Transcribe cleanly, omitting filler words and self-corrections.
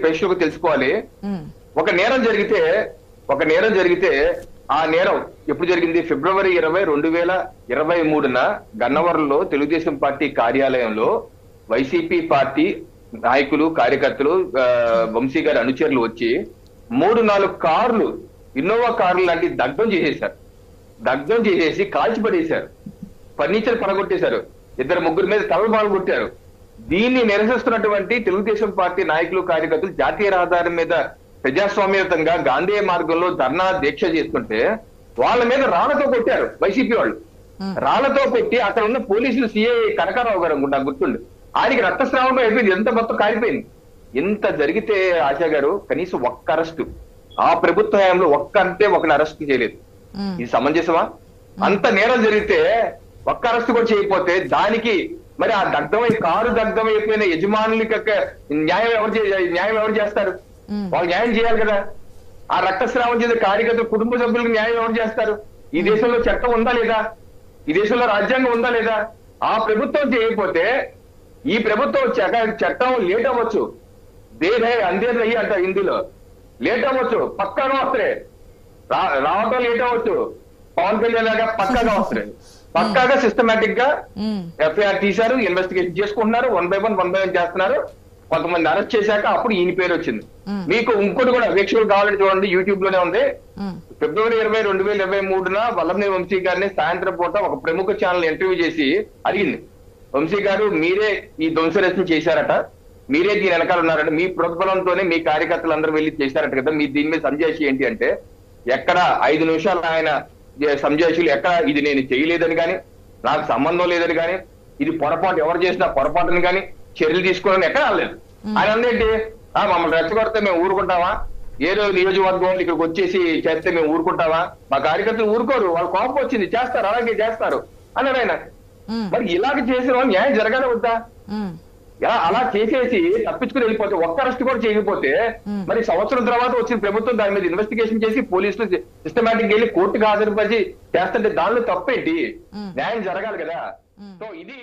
ప్రేక్షకులు తెలుసుకోవాలి. ఒక నేరం జరిగితే ఆ నేరం ఎప్పుడు జరిగింది? ఫిబ్రవరి 20, 2023 గన్నవరంలో తెలుగుదేశం పార్టీ కార్యాలయంలో వైసీపీ పార్టీ నాయకులు, కార్యకర్తలు, వంశీ గారి అనుచరులు వచ్చి 3-4 కార్లు, ఇన్నోవా కార్లు లాంటి దగ్ధం చేసేసి కాల్చిపడేశారు. ఫర్నిచర్ పడగొట్టేశారు. 2-3 మీద తలబాలు కొట్టారు. దీన్ని నిరసిస్తున్నటువంటి తెలుగుదేశం పార్టీ నాయకులు, కార్యకర్తలు జాతీయ రహదారి మీద ప్రజాస్వామ్యయుతంగా గాంధీ మార్గంలో ధర్నా దీక్ష చేస్తుంటే వాళ్ళ మీద రాళ్లతో కొట్టారు వైసీపీ వాళ్ళు. రాళ్లతో పెట్టి అక్కడ ఉన్న పోలీసులు సిఐ కనకారావు గారు అనుకుంటా, గుర్తుండు, ఆయనకి రక్తస్రావం అయిపోయింది. ఎంత మొత్తం కాలిపోయింది. ఇంత జరిగితే ఆశా గారు కనీసం ఒక్క అరెస్టు ఆ ప్రభుత్వ హయాంలో ఒకరిని అరెస్ట్ చేయలేదు. ఇది సమంజసమా? అంత నేరం జరిగితే ఒక్క అరెస్ట్ కూడా చేయకపోతే దానికి మరి ఆ కారు దగ్ధమైపోయిన యజమానులకి న్యాయం ఎవరు చేస్తారు? వాళ్ళు న్యాయం చేయాలి కదా. ఆ రక్తస్రావం చేసే కార్యకర్తలు కుటుంబ సభ్యులకు న్యాయం ఎవరు చేస్తారు? ఈ దేశంలో చట్టం ఉందా లేదా? ఈ దేశంలో రాజ్యాంగం ఉందా లేదా? ఆ ప్రభుత్వం చేయకపోతే ఈ ప్రభుత్వం వచ్చాక చట్టం లేట్ అవ్వచ్చు, అందేది అయ్యి అంట హిందీలో, లేట్ అవ్వచ్చు, పక్కాగా వస్తాయి, రావటం లేట్ అవ్వచ్చు. పవన్ కళ్యాణ్ లాగా పక్కాగా వస్తాయి. పక్కాగా సిస్టమేటిక్ గా ఎఫ్ఐఆర్ తీశారు, ఇన్వెస్టిగేషన్ చేసుకుంటున్నారు, 1 by 1 చేస్తున్నారు. కొంతమంది అరెస్ట్ చేశాక అప్పుడు ఈయన పేరు వచ్చింది. మీకు ఇంకోటి కూడా వీక్షకులు కావాలని చూడండి, యూట్యూబ్ లోనే ఉంది. ఫిబ్రవరి 20, 2023 వల్లభనేని వంశీ గారిని సాయంత్రం పూట ఒక ప్రముఖ ఛానల్ ఇంటర్వ్యూ చేసి అడిగింది, వంశీ గారు మీరే ఈ ధ్వంసరచన చేశారట, మీరే దీని వెనకాల ఉన్నారట, మీ ప్రోద్బలంతోనే మీ కార్యకర్తలు అందరూ వెళ్ళి చేశారట కదా, మీ దీని మీద సంజాయిషి ఏంటి అంటే ఎక్కడ 5 నిమిషాలు ఆయన సంజాయిషీలు ఎక్కడ ఇది నేను చేయలేదని కానీ, నాకు సంబంధం లేదని కానీ, ఇది పొరపాటు ఎవరు చేసినా పొరపాటుని కానీ చర్యలు తీసుకోవాలని ఎక్కడ అనలేదు. ఆయన అందేంటి, మమ్మల్ని రెచ్చగొడితే మేము ఊరుకుంటావా? ఏదో నియోజకవర్గం ఇక్కడికి వచ్చేసి చేస్తే మేము ఊరుకుంటావా? మా కార్యకర్తలు ఊరుకోరు, వాళ్ళు కోపం వచ్చింది చేస్తారు, అలాగే చేస్తారు అన్నారు ఆయన. మరి ఇలాగ చేసిన వాళ్ళు న్యాయం జరగాలి వద్దా? అలా చేసేసి తప్పించుకుని వెళ్ళిపోతే, ఒక్క అరెస్ట్ కూడా చేయకపోతే మరి సంవత్సరం తర్వాత వచ్చిన ప్రభుత్వం దాని మీద ఇన్వెస్టిగేషన్ చేసి పోలీసులు సిస్టమేటిక్ వెళ్ళి కోర్టుకు హాజరుపరిచి చేస్తుంటే దానిలో తప్పేంటి? న్యాయం జరగాలి కదా. సో ఇది